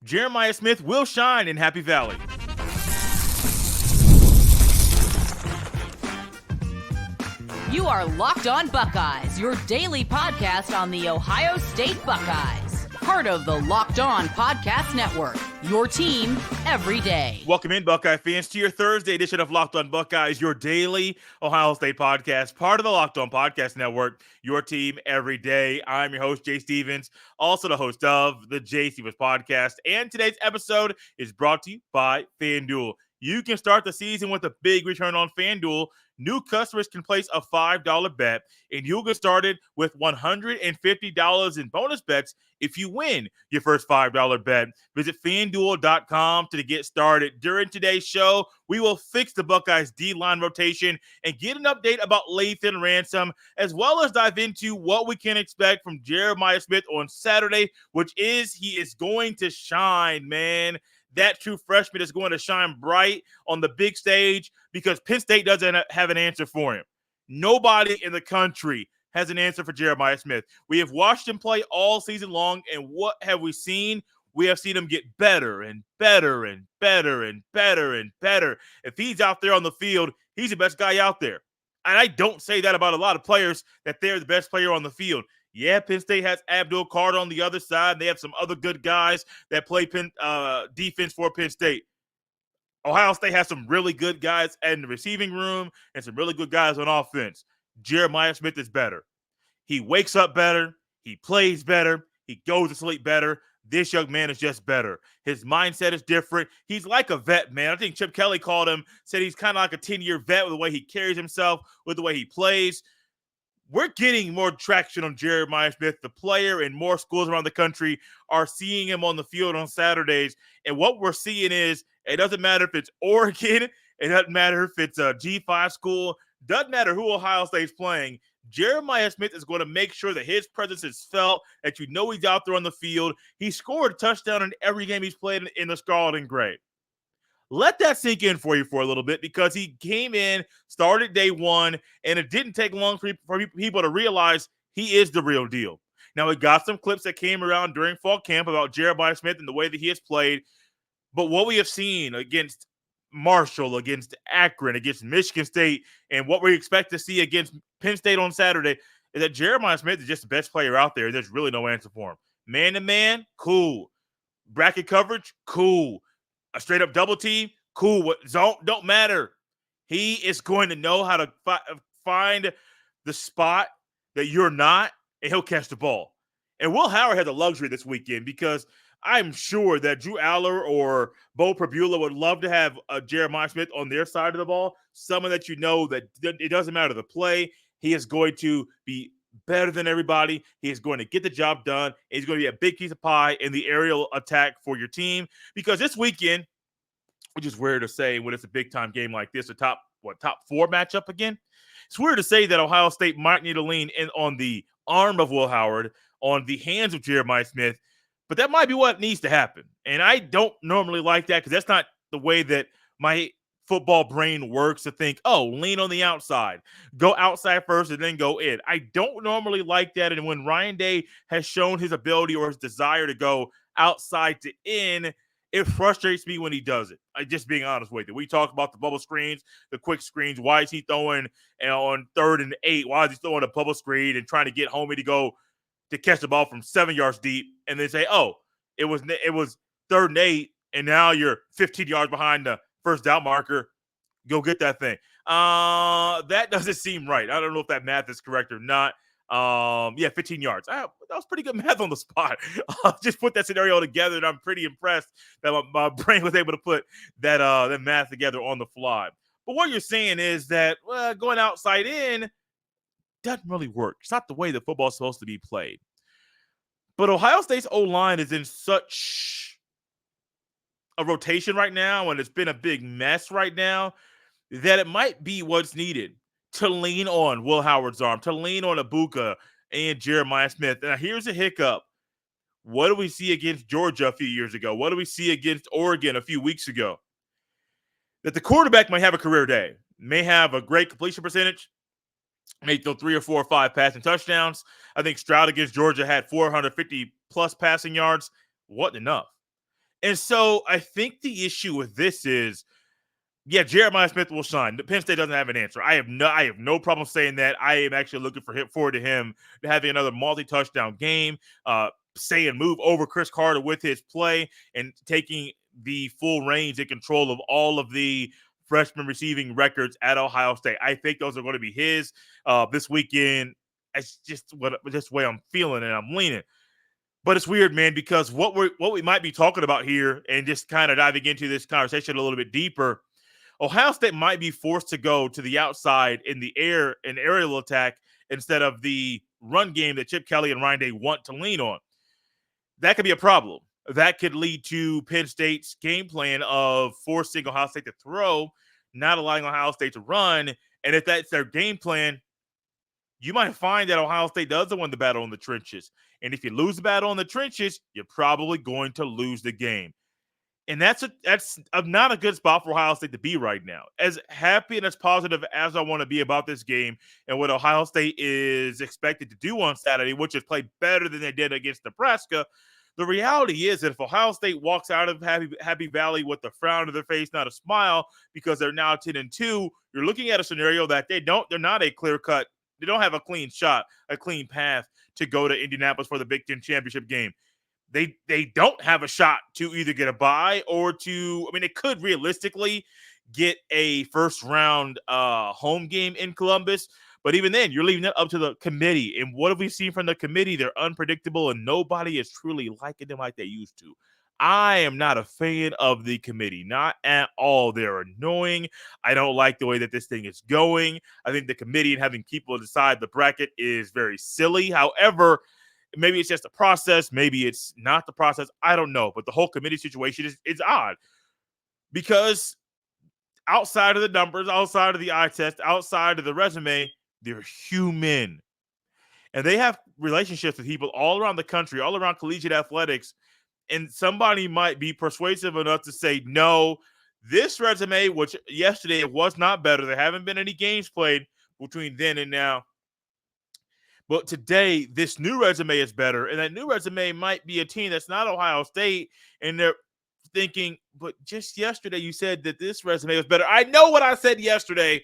Jeremiah Smith will shine in Happy Valley. You are Locked On Buckeyes, your daily podcast on the Ohio State Buckeyes. Part of the Locked On Podcast Network, your team every day. Welcome in, Buckeye fans, to your Thursday edition of Locked On Buckeyes, your daily Ohio State podcast, part of the Locked On Podcast Network, your team every day. I'm your host, Jay Stevens, also the host of the Jay Stevens Podcast, and today's episode is brought to you by FanDuel. You can start the season with a big return on FanDuel. New customers can place a $5 bet, and you'll get started with $150 in bonus bets if you win your first $5 bet. Visit FanDuel.com to get started. During today's show, we will fix the Buckeyes D-line rotation and get an update about Lathan Ransom, as well as dive into what we can expect from Jeremiah Smith on Saturday, which is he is going to shine, man. That true freshman is going to shine bright on the big stage because Penn State doesn't have an answer for him. Nobody in the country has an answer for Jeremiah Smith. We have watched him play all season long, and what have we seen? We have seen him get better and better and better and better and better. If he's out there on the field, he's the best guy out there. And I don't say that about a lot of players, that they're the best player on the field. Yeah, Penn State has Abdul Carter on the other side. They have some other good guys that play defense for Penn State. Ohio State has some really good guys in the receiving room and some really good guys on offense. Jeremiah Smith is better. He wakes up better. He plays better. He goes to sleep better. This young man is just better. His mindset is different. He's like a vet, man. I think Chip Kelly called him, said he's kind of like a 10-year vet with the way he carries himself, with the way he plays. We're getting more traction on Jeremiah Smith, the player, and more schools around the country are seeing him on the field on Saturdays. And what we're seeing is, it doesn't matter if it's Oregon, it doesn't matter if it's a G5 school, doesn't matter who Ohio State's playing. Jeremiah Smith is going to make sure that his presence is felt, that you know he's out there on the field. He scored a touchdown in every game he's played in the Scarlet and Gray. Let that sink in for you for a little bit, because he came in, started day one, and it didn't take long for people to realize he is the real deal. Now, we got some clips that came around during fall camp about Jeremiah Smith and the way that he has played, but what we have seen against Marshall, against Akron, against Michigan State, and what we expect to see against Penn State on Saturday is that Jeremiah Smith is just the best player out there. There's really no answer for him. Man-to-man, cool. Bracket coverage, cool. A straight-up double team, cool. What zone, don't matter. He is going to know how to find the spot that you're not, and he'll catch the ball. And Will Howard had the luxury this weekend, because I'm sure that Drew Aller or Bo Prabula would love to have Jeremiah Smith on their side of the ball, someone that you know that it doesn't matter the play. He is going to be better than everybody. He is going to get the job done. He's going to be a big piece of pie in the aerial attack for your team, because this weekend, which is weird to say when it's a big-time game like this, a top four matchup again, it's weird to say that Ohio State might need to lean in on the arm of Will Howard, on the hands of Jeremiah Smith, but that might be what needs to happen. And I don't normally like that, because that's not the way that my football brain works, to think, oh, lean on the outside, go outside first and then go in. I don't normally like that. And when Ryan Day has shown his ability or his desire to go outside to in, it frustrates me when he does it. I just being honest with you. We talk about the bubble screens, the quick screens. Why is he throwing on 3rd and 8? Why is he throwing a bubble screen and trying to get homie to go to catch the ball from 7 yards deep, and then say, oh, it was 3rd and 8, and now you're 15 yards behind the first down marker. Go get that thing. That doesn't seem right. I don't know if that math is correct or not. 15 yards. That was pretty good math on the spot. Just put that scenario together, and I'm pretty impressed that my brain was able to put that math together on the fly. But what you're saying is that going outside in doesn't really work. It's not the way that football is supposed to be played. But Ohio State's O-line is in such a rotation right now, and it's been a big mess right now, that it might be what's needed to lean on Will Howard's arm, to lean on Ibuka and Jeremiah Smith. Now, here's a hiccup. What do we see against Georgia a few years ago? What do we see against Oregon a few weeks ago? That the quarterback might have a career day, may have a great completion percentage, may throw 3 or 4 or 5 passing touchdowns. I think Stroud against Georgia had 450-plus passing yards. Wasn't enough. And so I think the issue with this is, yeah, Jeremiah Smith will shine. Penn State doesn't have an answer. I have no problem saying that. I am actually looking forward to him to having another multi-touchdown game, say and move over Chris Carter with his play and taking the full reins and control of all of the freshman receiving records at Ohio State. I think those are going to be his this weekend. It's just the way I'm feeling and I'm leaning. But it's weird, man, because what we might be talking about here, and just kind of diving into this conversation a little bit deeper, Ohio State might be forced to go to the outside in the air and aerial attack instead of the run game that Chip Kelly and Ryan Day want to lean on. That could be a problem. That could lead to Penn State's game plan of forcing Ohio State to throw, not allowing Ohio State to run. And if that's their game plan, you might find that Ohio State doesn't win the battle in the trenches. And if you lose the battle in the trenches, you're probably going to lose the game. And that's not a good spot for Ohio State to be right now. As happy and as positive as I want to be about this game and what Ohio State is expected to do on Saturday, which is play better than they did against Nebraska, the reality is that if Ohio State walks out of Happy Valley with a frown on their face, not a smile, because they're now 10-2, you're looking at a scenario that they're not a clear cut. They don't have a clean shot, a clean path to go to Indianapolis for the Big Ten championship game. They don't have a shot to either get a bye or they could realistically get a first round home game in Columbus. But even then, you're leaving that up to the committee. And what have we seen from the committee? They're unpredictable, and nobody is truly liking them like they used to. I am not a fan of the committee, not at all. They're annoying. I don't like the way that this thing is going. I think the committee and having people decide the bracket is very silly. However, maybe it's just a process. Maybe it's not the process. I don't know. But the whole committee situation is odd because outside of the numbers, outside of the eye test, outside of the resume, they're human. And they have relationships with people all around the country, all around collegiate athletics. And somebody might be persuasive enough to say, no, this resume, which yesterday it was not better. There haven't been any games played between then and now. But today, this new resume is better. And that new resume might be a team that's not Ohio State. And they're thinking, but just yesterday you said that this resume was better. I know what I said yesterday,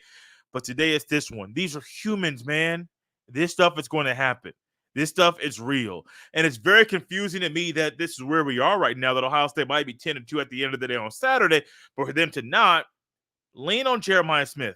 but today it's this one. These are humans, man. This stuff is going to happen. This stuff is real. And it's very confusing to me that this is where we are right now, that Ohio State might be 10-2 at the end of the day on Saturday, but for them to not lean on Jeremiah Smith.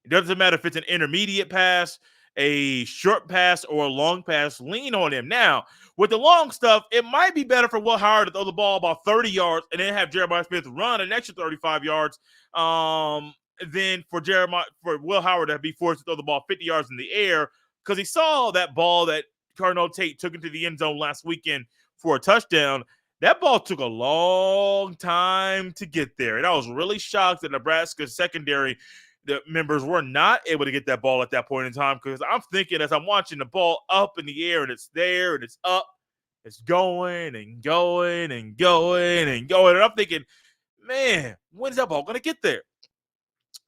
It doesn't matter if it's an intermediate pass, a short pass, or a long pass, lean on him. Now, with the long stuff, it might be better for Will Howard to throw the ball about 30 yards and then have Jeremiah Smith run an extra 35 yards than for Will Howard to be forced to throw the ball 50 yards in the air, because he saw that ball that Cardinal Tate took into the end zone last weekend for a touchdown. That ball took a long time to get there. And I was really shocked that Nebraska's secondary members were not able to get that ball at that point in time, because I'm thinking as I'm watching the ball up in the air and it's there and it's up, it's going and going and going and going. And I'm thinking, man, when's that ball going to get there?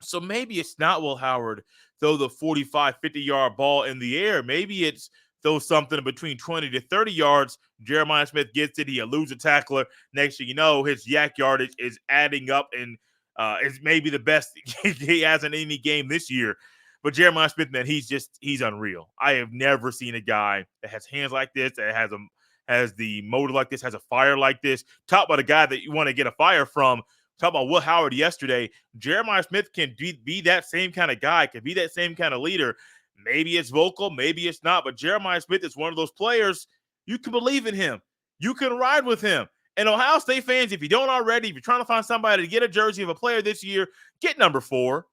So maybe it's not Will Howard throw the 45, 50-yard ball in the air. Maybe it's throw something between 20 to 30 yards. Jeremiah Smith gets it. He eludes a tackler. Next thing you know, his yak yardage is adding up, and it's maybe the best he has in any game this year. But Jeremiah Smith, man, he's unreal. I have never seen a guy that has hands like this, that has the motor like this, has a fire like this. Talk about a guy that you want to get a fire from. Talk about Will Howard yesterday. Jeremiah Smith can be that same kind of guy, can be that same kind of leader. Maybe it's vocal, maybe it's not, but Jeremiah Smith is one of those players you can believe in him. You can ride with him. And Ohio State fans, if you don't already, if you're trying to find somebody to get a jersey of a player this year, get number 4.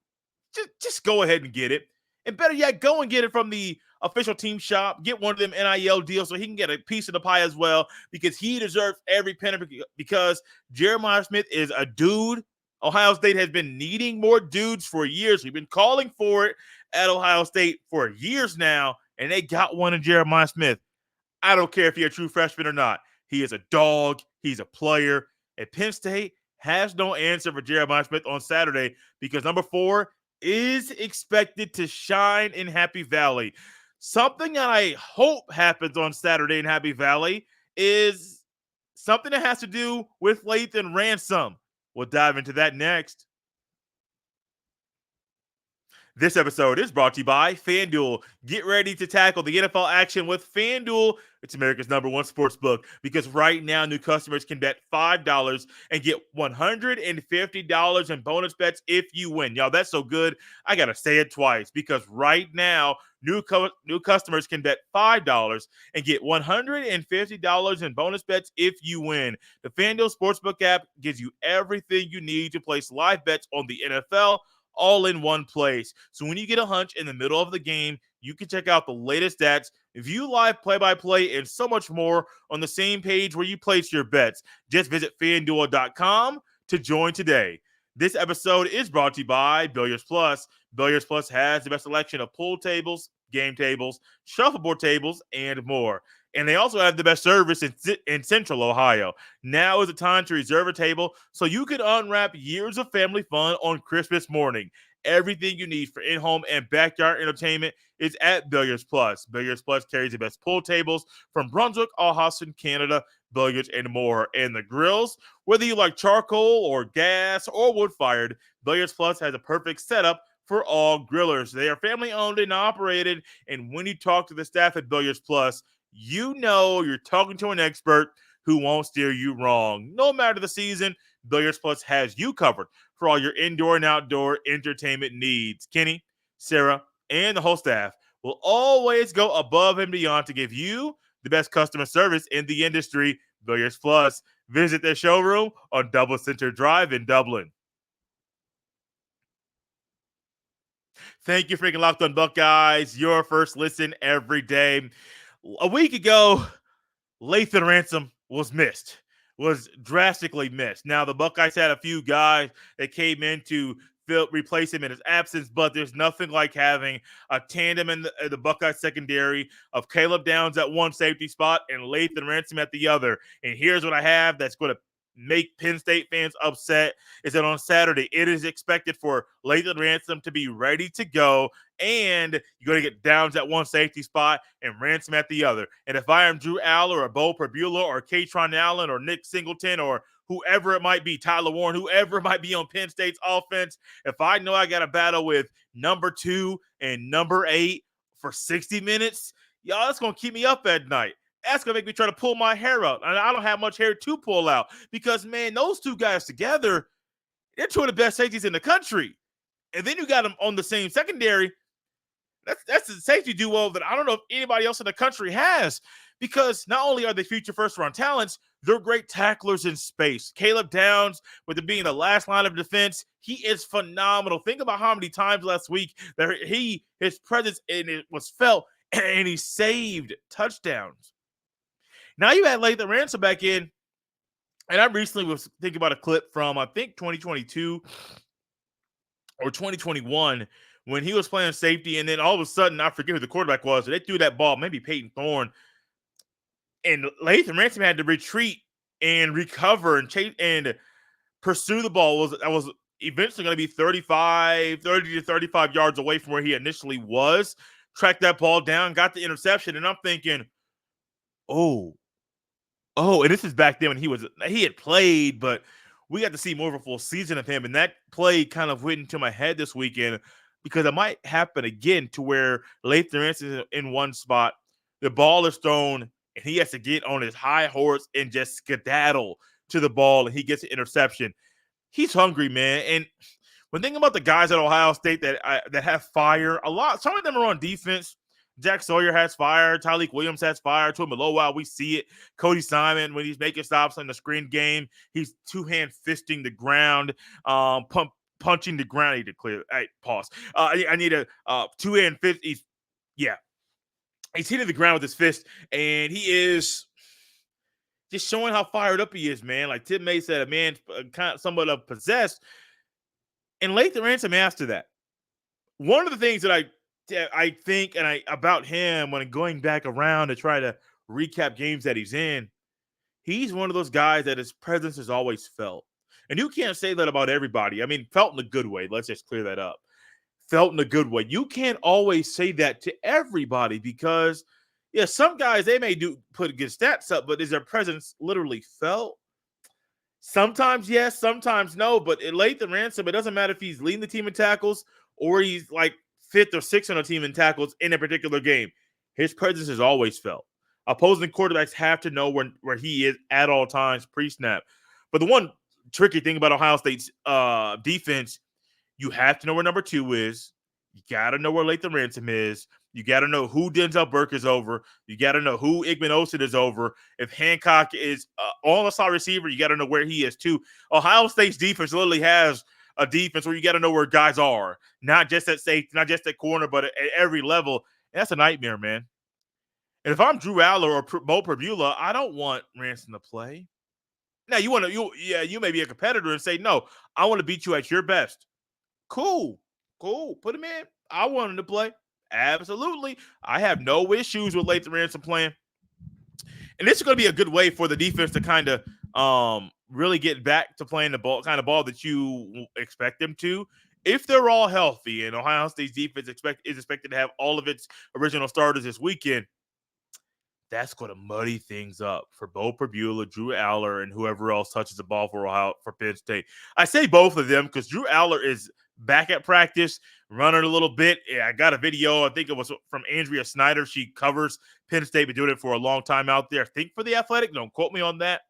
Just go ahead and get it. And better yet, go and get it from the official team shop. Get one of them NIL deals so he can get a piece of the pie as well, because he deserves every penny, because Jeremiah Smith is a dude. Ohio State has been needing more dudes for years. We've been calling for it at Ohio State for years now, and they got one in Jeremiah Smith. I don't care if you're a true freshman or not. He is a dog. He's a player. And Penn State has no answer for Jeremiah Smith on Saturday, because number 4 is expected to shine in Happy Valley. Something that I hope happens on Saturday in Happy Valley is something that has to do with Lathen Ransom. We'll dive into that next. This episode is brought to you by FanDuel. Get ready to tackle the NFL action with FanDuel. It's America's #1 sports book because right now new customers can bet $5 and get $150 in bonus bets if you win. Y'all, that's so good. I got to say it twice because right now new customers can bet $5 and get $150 in bonus bets if you win. The FanDuel Sportsbook app gives you everything you need to place live bets on the NFL all in one place. So when you get a hunch in the middle of the game, you can check out the latest stats, view live play-by-play, and so much more on the same page where you place your bets. Just visit FanDuel.com to join today. This episode is brought to you by Billiards Plus. Billiards Plus has the best selection of pool tables, game tables, shuffleboard tables, and more. And they also have the best service in Central Ohio. Now is the time to reserve a table so you can unwrap years of family fun on Christmas morning. Everything you need for in-home and backyard entertainment is at Billiards Plus. Billiards Plus carries the best pool tables from Brunswick, Austin, Canada, billiards, and more. And the grills, whether you like charcoal or gas or wood-fired, Billiards Plus has a perfect setup for all grillers. They are family-owned and operated, and when you talk to the staff at Billiards Plus, you know you're talking to an expert who won't steer you wrong. No matter the season, Billiards Plus has you covered for all your indoor and outdoor entertainment needs. Kenny, Sarah, and the whole staff will always go above and beyond to give you the best customer service in the industry. Billiards Plus. Visit their showroom on Dublin Center Drive in Dublin. Thank you, freaking Locked On Buckeyes. Your first listen every day. A week ago, Lathan Ransom was drastically missed. Now, the Buckeyes had a few guys that came in to replace him in his absence, but there's nothing like having a tandem in the Buckeye secondary of Caleb Downs at one safety spot and Lathan Ransom at the other. And here's what I have that's going to make Penn State fans upset is that on Saturday, it is expected for Lathan Ransom to be ready to go, and you're going to get Downs at one safety spot and Ransom at the other. And if I am Drew Aller or Bo Perbula or Katron Allen or Nick Singleton or whoever it might be, Tyler Warren, whoever it might be on Penn State's offense, if I know I got a battle with number 2 and number 8 for 60 minutes, y'all, that's going to keep me up at night. That's going to make me try to pull my hair out. And I don't have much hair to pull out because, man, those two guys together, they're two of the best safeties in the country. And then you got them on the same secondary. That's the safety duo that I don't know if anybody else in the country has, because not only are they future first-round talents, they're great tacklers in space. Caleb Downs, with it being the last line of defense, he is phenomenal. Think about how many times last week that his presence in it was felt, and he saved touchdowns. Now you had Lathan Ransom back in, and I recently was thinking about a clip from, I think, 2022 or 2021 when he was playing safety, and then all of a sudden, I forget who the quarterback was, they threw that ball, maybe Peyton Thorne, and Lathan Ransom had to retreat and recover and chase and pursue the ball. That was eventually going to be 30 to 35 yards away from where he initially was. Tracked that ball down, got the interception, and I'm thinking, oh, and this is back then when he had played, but we got to see more of a full season of him, and that play kind of went into my head this weekend because it might happen again to where Lathan Ransom is in one spot, the ball is thrown, and he has to get on his high horse and just skedaddle to the ball, and he gets an interception. He's hungry, man. And when thinking about the guys at Ohio State that have fire, some of them are on defense. Jack Sawyer has fire. Tyleik Williams has fire. To him below while we see it. Cody Simon, when he's making stops in the screen game, he's two-hand fisting the ground, punching the ground. I need to clear. Hey, pause. I need a two-hand fist. He's hitting the ground with his fist, and he is just showing how fired up he is, man. Like Tim May said, a man kind of somewhat of possessed. And Lathan Ransom after that. One of the things that I think about him when going back around to try to recap games that he's in, he's one of those guys that his presence is always felt. And you can't say that about everybody. I mean, felt in a good way. Let's just clear that up. Felt in a good way. You can't always say that to everybody because Yeah, some guys, they may put good stats up, but is their presence literally felt? Sometimes yes, sometimes no. But in Lathan Ransom, it doesn't matter if he's leading the team in tackles or he's like fifth or sixth on the team in tackles in a particular game. His presence is always felt. Opposing quarterbacks have to know where he is at all times pre-snap. But the one tricky thing about Ohio State's defense, you have to know where number 2 is. You got to know where Lathan Ransom is. You got to know who Denzel Burke is over. You got to know who Igman Olsen is over. If Hancock is on a slot receiver, you got to know where he is too. Ohio State's defense literally has a defense where you got to know where guys are, not just at safety, not just at corner, but at every level. And that's a nightmare, man. And if I'm Drew Aller or Bo Perbula, I don't want Ransom to play. Now you may be a competitor and say, no, I want to beat you at your best. Cool. Put him in. I want him to play. Absolutely. I have no issues with Lathan Ransom playing. And this is going to be a good way for the defense to kind of really get back to playing the kind of ball that you expect them to. If they're all healthy and Ohio State's defense is expected to have all of its original starters this weekend, that's going to muddy things up for Bo Perbula, Drew Aller, and whoever else touches the ball for Penn State. I say both of them because Drew Aller is back at practice, running a little bit. Yeah, I got a video. I think it was from Andrea Snyder. She covers Penn State, been doing it for a long time out there. I think for The Athletic. Don't quote me on that.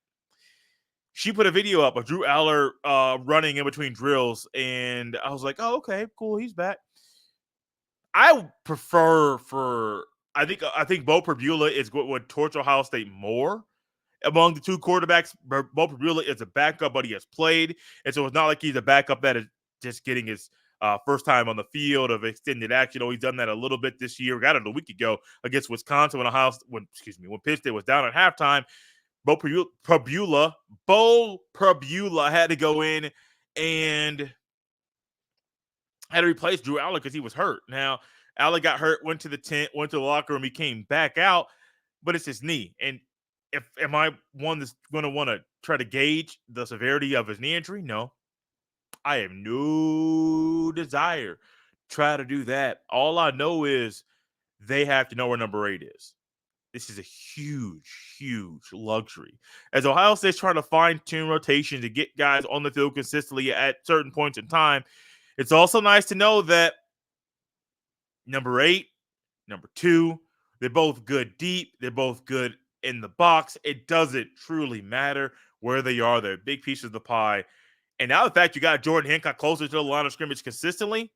She put a video up of Drew Aller running in between drills, and I was like, oh, okay, cool. He's back. I prefer I think Bo Perbula is what would torch Ohio State more among the two quarterbacks. Bo Perbula is a backup, but he has played, and so it's not like he's a backup that is just getting his first time on the field of extended action. He's done that a little bit this year. Got it a week ago against Wisconsin when Penn State was down at halftime. Bo Perbula had to go in and had to replace Drew Aller because he was hurt. Now, Aller got hurt, went to the tent, went to the locker room. He came back out, but it's his knee. And am I one that's going to want to try to gauge the severity of his knee injury? No. I have no desire to try to do that. All I know is they have to know where number 8 is. This is a huge, huge luxury. As Ohio State's trying to fine-tune rotation to get guys on the field consistently at certain points in time, it's also nice to know that number 8, number 2, they're both good deep. They're both good in the box. It doesn't truly matter where they are. They're big pieces of the pie. And now the fact you got Jordan Hancock closer to the line of scrimmage consistently,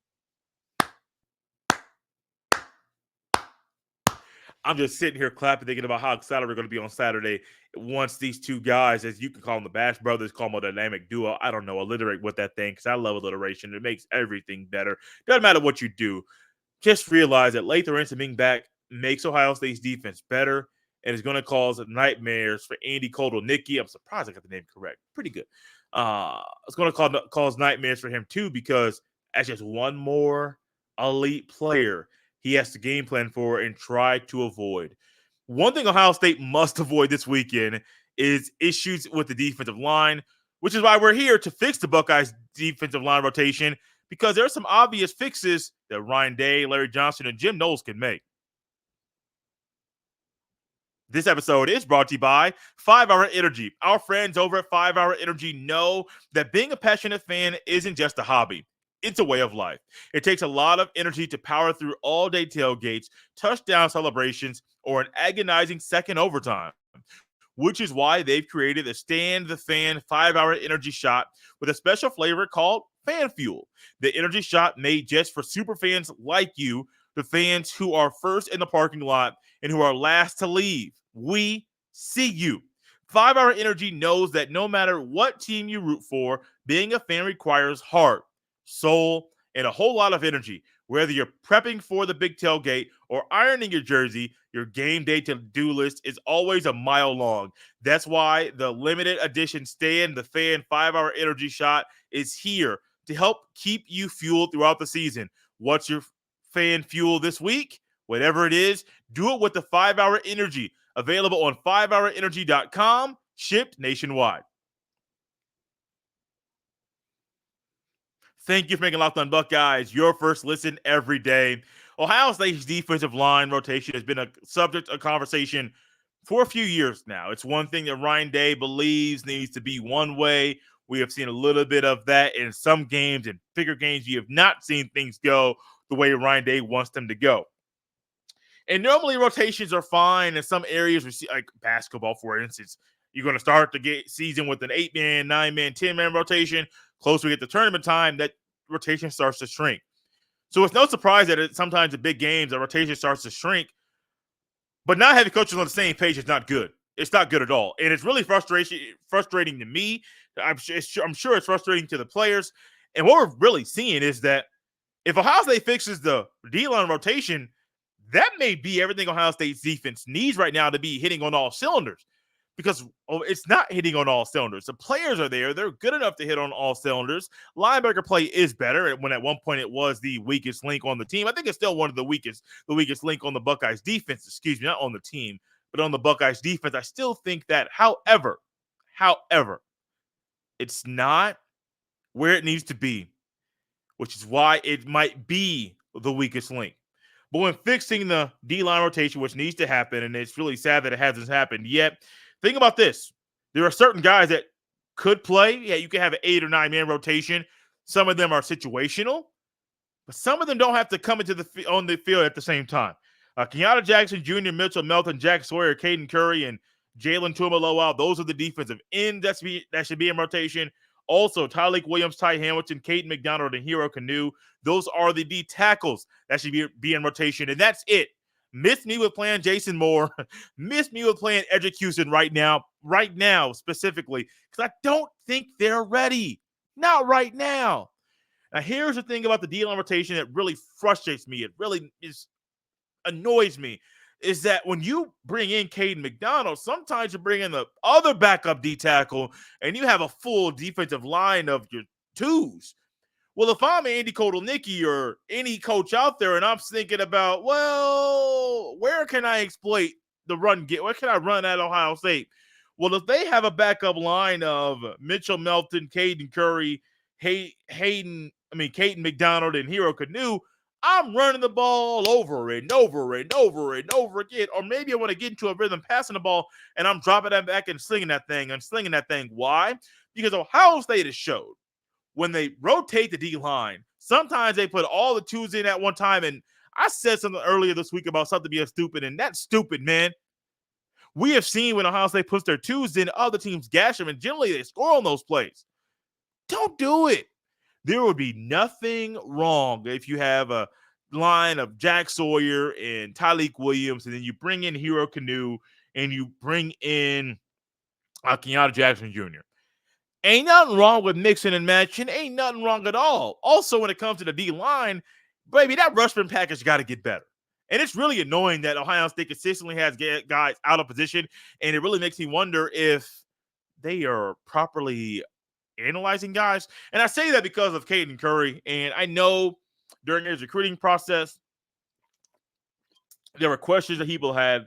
I'm just sitting here clapping, thinking about how excited we're going to be on Saturday once these two guys, as you can call them, the Bash Brothers, call them a dynamic duo. I don't know, alliterate with that thing because I love alliteration. It makes everything better. Doesn't matter what you do. Just realize that Lathan Ransom being back makes Ohio State's defense better and is going to cause nightmares for Andy Kotelnicki. I'm surprised I got the name correct. Pretty good. It's going to cause nightmares for him too because as just one more elite player he has to game plan for and try to avoid. One thing Ohio State must avoid this weekend is issues with the defensive line, which is why we're here to fix the Buckeyes defensive line rotation because there are some obvious fixes that Ryan Day, Larry Johnson, and Jim Knowles can make. This episode is brought to you by 5 Hour Energy. Our friends over at 5 Hour Energy know that being a passionate fan isn't just a hobby. It's a way of life. It takes a lot of energy to power through all-day tailgates, touchdown celebrations, or an agonizing second overtime, which is why they've created the Stand the Fan 5-Hour Energy Shot with a special flavor called Fan Fuel. The energy shot made just for super fans like you, the fans who are first in the parking lot and who are last to leave. We see you. 5-Hour Energy knows that no matter what team you root for, being a fan requires heart, soul, and a whole lot of energy. Whether you're prepping for the big tailgate or ironing your jersey, your game day to-do list is always a mile long. That's why the limited edition Stand the Fan 5-Hour Energy Shot is here to help keep you fueled throughout the season. What's your fan fuel this week? Whatever it is, do it with the 5-Hour Energy. Available on 5hourenergy.com, shipped nationwide. Thank you for making Locked On Buckeyes your first listen every day. Ohio State's defensive line rotation has been a subject of conversation for a few years now. It's one thing that Ryan Day believes needs to be one way. We have seen a little bit of that in some games, and bigger games you have not seen things go the way Ryan Day wants them to go. And normally rotations are fine in some areas, we see like basketball, for instance. You're going to start the season with an 8-man, 9-man, 10-man rotation. Close we get to tournament time, that rotation starts to shrink. So it's no surprise that sometimes in big games, the rotation starts to shrink. But not having coaches on the same page is not good. It's not good at all. And it's really frustrating to me. I'm sure it's frustrating to the players. And what we're really seeing is that if Ohio State fixes the D-line rotation, that may be everything Ohio State's defense needs right now to be hitting on all cylinders, because it's not hitting on all cylinders. The players are there. They're good enough to hit on all cylinders. Linebacker play is better, when at one point it was the weakest link on the team. I think it's still one of the weakest link on the Buckeyes defense, excuse me, not on the team, but on the Buckeyes defense. I still think that, however, it's not where it needs to be, which is why it might be the weakest link. But when fixing the D-line rotation, which needs to happen, and it's really sad that it hasn't happened yet, think about this. There are certain guys that could play. Yeah, you can have an 8 or 9-man rotation. Some of them are situational, but some of them don't have to come on the field at the same time. Kenyatta Jackson Jr., Mitchell Melton, Jack Sawyer, Caden Curry, and Jalen Tuimoloau, those are the defensive ends that should be in rotation. Also, Tyleik Williams, Ty Hamilton, Caden McDonald, and Hero Canoe. Those are the D tackles that should be in rotation, and that's it. Miss me with playing Jason Moore. Miss me with playing Edgecuson right now specifically, because I don't think they're ready. Not right now. Now, here's the thing about the D-line rotation that really frustrates me. It really annoys me, is that when you bring in Caden McDonald, sometimes you bring in the other backup D tackle and you have a full defensive line of your twos. Well, if I'm Andy Kotelnicki or any coach out there and I'm thinking about, well, where can I exploit the run? Where can I run at Ohio State? Well, if they have a backup line of Mitchell Melton, Caden Curry, Caden McDonald, and Hero Canoe, I'm running the ball over and over and over and over again. Or maybe I want to get into a rhythm passing the ball and I'm dropping that back and slinging that thing. Why? Because Ohio State has showed when they rotate the D-line, sometimes they put all the twos in at one time. And I said something earlier this week about something being stupid, and that's stupid, man. We have seen when Ohio State puts their twos in, other teams gash them, and generally they score on those plays. Don't do it. There would be nothing wrong if you have a line of Jack Sawyer and Tyleik Williams, and then you bring in Hero Canoe and you bring in Kenyatta Jackson Jr. Ain't nothing wrong with mixing and matching. Ain't nothing wrong at all. Also, when it comes to the D-line, baby, that Rushman package got to get better. And it's really annoying that Ohio State consistently has guys out of position, and it really makes me wonder if they are properly analyzing guys. And I say that because of Caden Curry, and I know during his recruiting process, there were questions that people had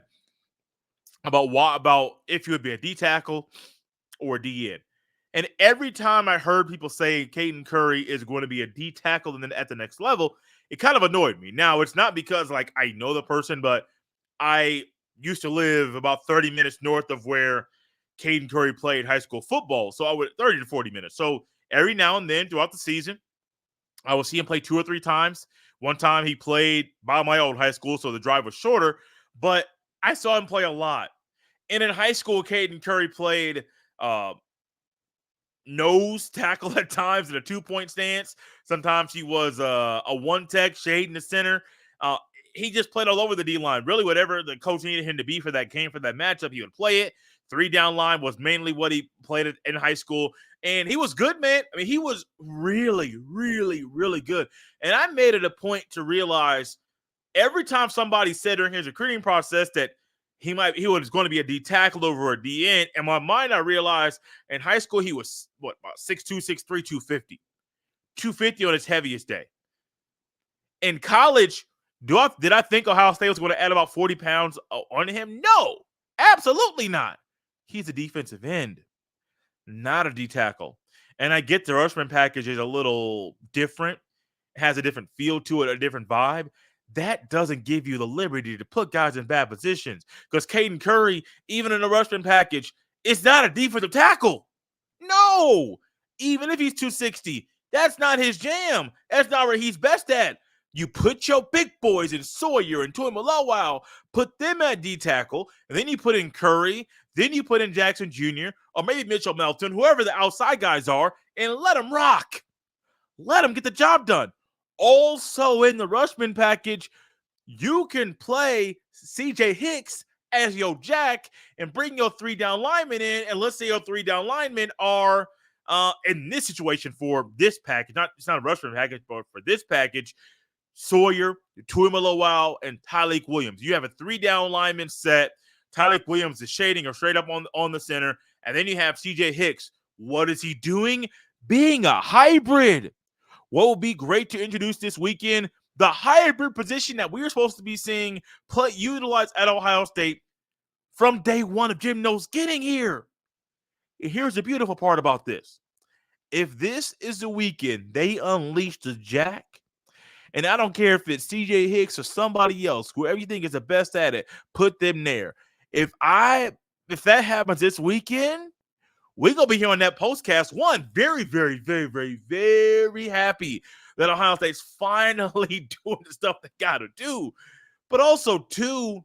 about if he would be a D tackle or a D end. And every time I heard people say Caden Curry is going to be a D tackle and then at the next level, it kind of annoyed me. Now, it's not because like I know the person, but I used to live about 30 minutes north of where Caden Curry played high school football. So I would 30 to 40 minutes. So every now and then throughout the season, I would see him play 2 or 3 times. One time he played by my old high school, so the drive was shorter, but I saw him play a lot. And in high school, Caden Curry played nose tackle at times in a 2-point stance. Sometimes he was a one-tech shade in the center. He just played all over the D-line. Really, whatever the coach needed him to be for that game, for that matchup, he would play it. 3-down line was mainly what he played in high school. And he was good, man. I mean, he was really, really, really good. And I made it a point to realize every time somebody said during his recruiting process that he was going to be a D tackle over a D end, in my mind, I realized in high school he was, about 6'2", 6'3", 250. 250 on his heaviest day. In college, did I think Ohio State was going to add about 40 pounds on him? No, absolutely not. He's a defensive end, not a D tackle. And I get the Rushman package is a little different, has a different feel to it, a different vibe. that doesn't give you the liberty to put guys in bad positions. Because Caden Curry, even in the Rushman package, is not a defensive tackle. No, even if he's 260, that's not his jam. That's not where he's best at. You put your big boys in Sawyer and Tuimalawau, put them at D tackle, and then you put in Curry, then you put in Jackson Jr., or maybe Mitchell Melton, whoever the outside guys are, and let them rock. Let them get the job done. Also in the Rushman package, you can play CJ Hicks as your jack and bring your 3 down linemen in. And let's say your 3 down linemen are in this situation for this package. It's not a Rushman package, but for this package, Sawyer, Tuimalawau, and Tyleik Williams. You have a 3 down lineman set. Tyleik Williams is shading or straight up on the center. And then you have CJ Hicks. What is he doing? Being a hybrid. What will be great to introduce this weekend? The hybrid position that we were supposed to be seeing utilized at Ohio State from day one of Jim Knowles getting here. And here's the beautiful part about this. If this is the weekend they unleash the jack, and I don't care if it's CJ Hicks or somebody else, whoever you think is the best at it, put them there. If that happens this weekend, we're going to be here on that postcast. One, very, very, very, very, very happy that Ohio State's finally doing the stuff they got to do. But also, two,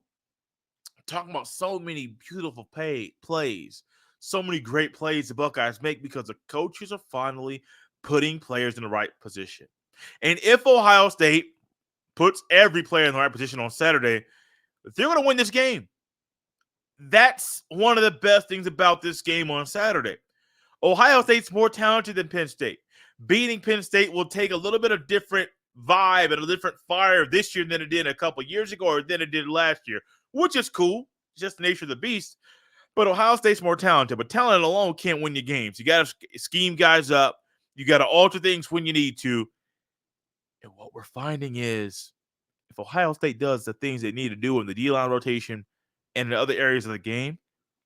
talking about so many beautiful plays, so many great plays the Buckeyes make because the coaches are finally putting players in the right position. And if Ohio State puts every player in the right position on Saturday, they're going to win this game. That's one of the best things about this game on Saturday. Ohio State's more talented than Penn State. Beating Penn State will take a little bit of different vibe and a different fire this year than it did a couple years ago or than it did last year, which is cool. It's just the nature of the beast. But Ohio State's more talented. But talent alone can't win your games. You got to scheme guys up. You got to alter things when you need to. And what we're finding is if Ohio State does the things they need to do in the D-line rotation and in other areas of the game,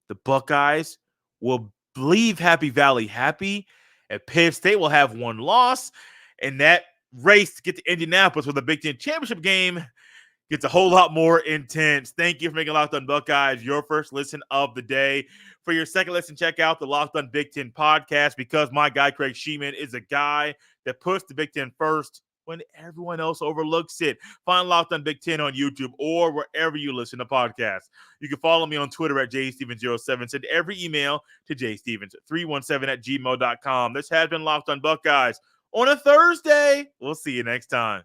the Buckeyes will leave Happy Valley happy, and Penn State will have one loss, and that race to get to Indianapolis for the Big Ten Championship game gets a whole lot more intense. Thank you for making Locked On Buckeyes your first listen of the day. For your second listen, check out the Locked On Big Ten podcast because my guy Craig Sheeman is a guy that puts the Big Ten first when everyone else overlooks it. Find Locked On Big Ten on YouTube or wherever you listen to podcasts. You can follow me on Twitter at jstevens07. Send every email to jstevens317@gmail.com. This has been Locked On Buckeyes on a Thursday. We'll see you next time.